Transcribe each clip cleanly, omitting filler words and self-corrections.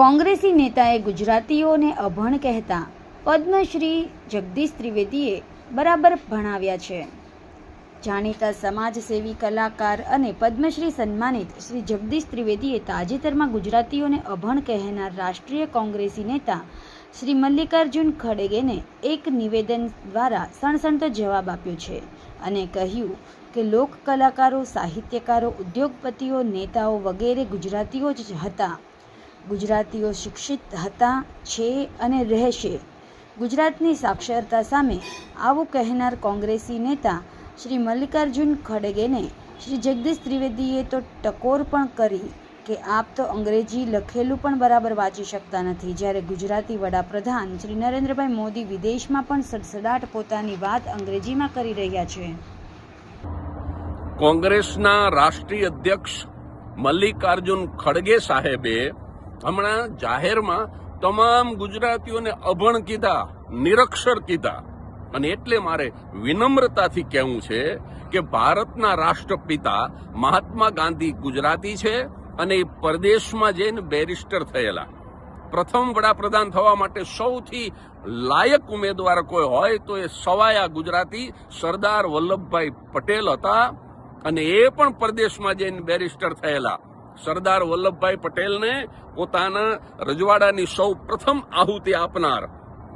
કોંગ્રેસી નેતાએ ગુજરાતીઓને અભણ કહેતા પદ્મશ્રી જગદીશ ત્રિવેદીએ બરાબર ભણાવ્યા છે। જાણીતા સમાજસેવી કલાકાર અને પદ્મશ્રી સન્માનિત શ્રી જગદીશ ત્રિવેદીએ તાજેતરમાં ગુજરાતીઓને અભણ કહેનાર રાષ્ટ્રીય કોંગ્રેસી નેતા શ્રી મલ્લિકાર્જુન ખડગેને એક નિવેદન દ્વારા સણસણતો જવાબ આપ્યો છે અને કહ્યું કે લોક કલાકારો, સાહિત્યકારો, ઉદ્યોગપતિઓ, નેતાઓ વગેરે ગુજરાતીઓ જ હતા। ગુજરાતીઓ શિક્ષિત હતા, છે અને રહેશે। ગુજરાતની સાક્ષરતા સામે આવું કહેનાર કોંગ્રેસી નેતા શ્રી મલ્લિકાર્જુન ખડગેને શ્રી જગદીશ ત્રિવેદીએ તો ટકોર પણ કરી કે આપ તો અંગ્રેજી લખેલું પણ બરાબર વાંચી શકતા નથી, જ્યારે ગુજરાતી વડાપ્રધાન શ્રી નરેન્દ્રભાઈ મોદી વિદેશમાં પણ સડસડાટ પોતાની વાત અંગ્રેજીમાં કરી રહ્યા છે। કોંગ્રેસના રાષ્ટ્રીય અધ્યક્ષ મલ્લિકાર્જુન ખડગે સાહેબે હમણાં જાહેરમાં તમામ ગુજરાતીઓને અભણ કીધા, નિરક્ષર કીધા, અને એટલે મારે વિનમ્રતાથી કહેવું છે કે ભારતના રાષ્ટ્રપિતા મહાત્મા ગાંધી ગુજરાતી છે અને એ પરદેશમાં જઈને બેરિસ્ટર થયેલા। પ્રથમ વડાપ્રધાન થવા માટે સૌથી લાયક ઉમેદવાર કોઈ હોય તો એ સવાયા ગુજરાતી સરદાર વલ્લભભાઈ પટેલ હતા અને એ પણ પરદેશમાં જઈને બેરિસ્ટર થયેલા। સરદાર વલ્લભભાઈ પટેલને પોતાના રજવાડાની સૌ પ્રથમ આહુતિ આપનાર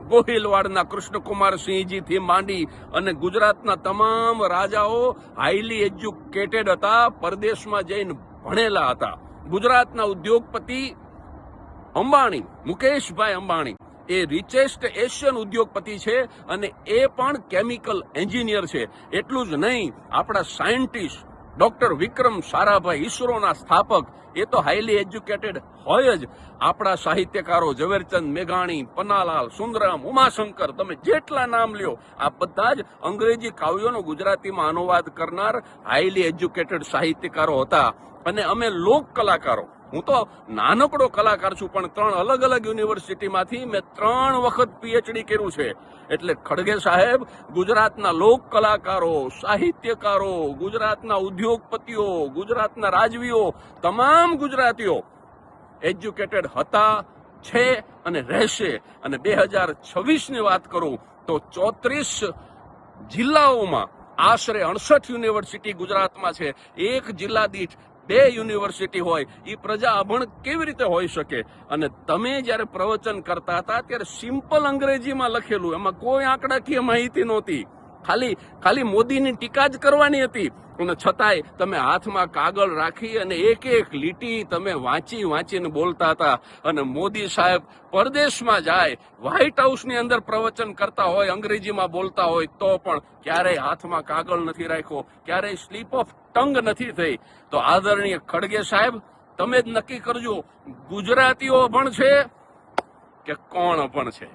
ગોહિલવાડના કૃષ્ણકુમાર સિંહજીથી માંડી અને ગુજરાતના તમામ રાજાઓ હાઈલી એજ્યુકેટેડ હતા, પરદેશમાં જઈને ભણેલા હતા। ગુજરાતના ઉદ્યોગપતિ અંબાણી, મુકેશભાઈ અંબાણી એ રિચેસ્ટ એશિયન ઉદ્યોગપતિ છે અને એ પણ કેમિકલ એન્જિનિયર છે। એટલું જ નહીં, આપણા સાયન્ટિસ્ટ ડોક્ટર વિક્રમ સારાભાઈ, ઈસરોના સ્થાપક, એ તો હાઈલી એજ્યુકેટેડ હોય જ। આપણા સાહિત્યકારો ઝવેરચંદ મેઘાણી, પન્નાલાલ, સુંદરમ, ઉમાશંકર, તમે જેટલા નામ લ્યો, આ બધા જ અંગ્રેજી કાવ્યોનો ગુજરાતીમાં અનુવાદ કરનાર હાઈલી એજ્યુકેટેડ સાહિત્યકારો હતા। અને અમે લોક કલાકારો, હું તો નાનકડો કલાકાર છું, પણ 3 અલગ અલગ યુનિવર્સિટીમાંથી મેં 3 વખત પીએચડી કર્યું છે। એટલે ખડગે સાહેબ ગુજરાતના લોક કલાકારો, સાહિત્યકારો, ગુજરાતના ઉદ્યોગપતિઓ, ગુજરાતના રાજવીઓ, તમામ ગુજરાતીઓ એજ્યુકેટેડ હતા, છે અને રહેશે। અને 2026ની વાત કરું તો 34 જિલ્લાઓમાં આશરે 68 યુનિવર્સિટી ગુજરાતમાં છે। એક જિલ્લા દીઠ 2 યુનિવર્સિટી હોય, એ પ્રજા અભણ કેવી રીતે હોઈ શકે? અને તમે જ્યારે પ્રવચન કરતા હતા ત્યારે સિમ્પલ અંગ્રેજીમાં લખેલું, એમાં કોઈ આંકડાકીય માહિતી નહોતી, ખાલી મોદીની ટીકા જ કરવાની હતી, અને છતાંય તમે હાથમાં કાગળ રાખી અને એક એક લીટી તમે વાંચીને બોલતા હતા। અને મોદી સાહેબ પરદેશમાં જાય, વ્હાઇટ હાઉસની અંદર પ્રવચન કરતા હોય, અંગ્રેજીમાં બોલતા હોય, તો પણ ક્યારેય હાથમાં કાગળ નથી રાખ્યો, ક્યારેય સ્લીપ ઓફ ટંગ નથી થઈ। તો આદરણીય ખડગે સાહેબ, તમે જ નક્કી કરજો, ગુજરાતીઓ અભણ છે કે કોણ અભણ છે?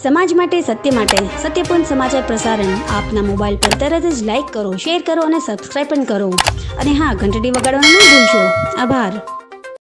સમાજ માટે, સત્ય માટે, સત્યપૂર્ણ સમાચાર પ્રસારણ આપના મોબાઈલ પર તરત જ લાઈક કરો, શેર કરો અને સબસ્ક્રાઈબ પણ કરો। અને હા, ઘંટડી વગાડવાનું ન ભૂલશો। આભાર।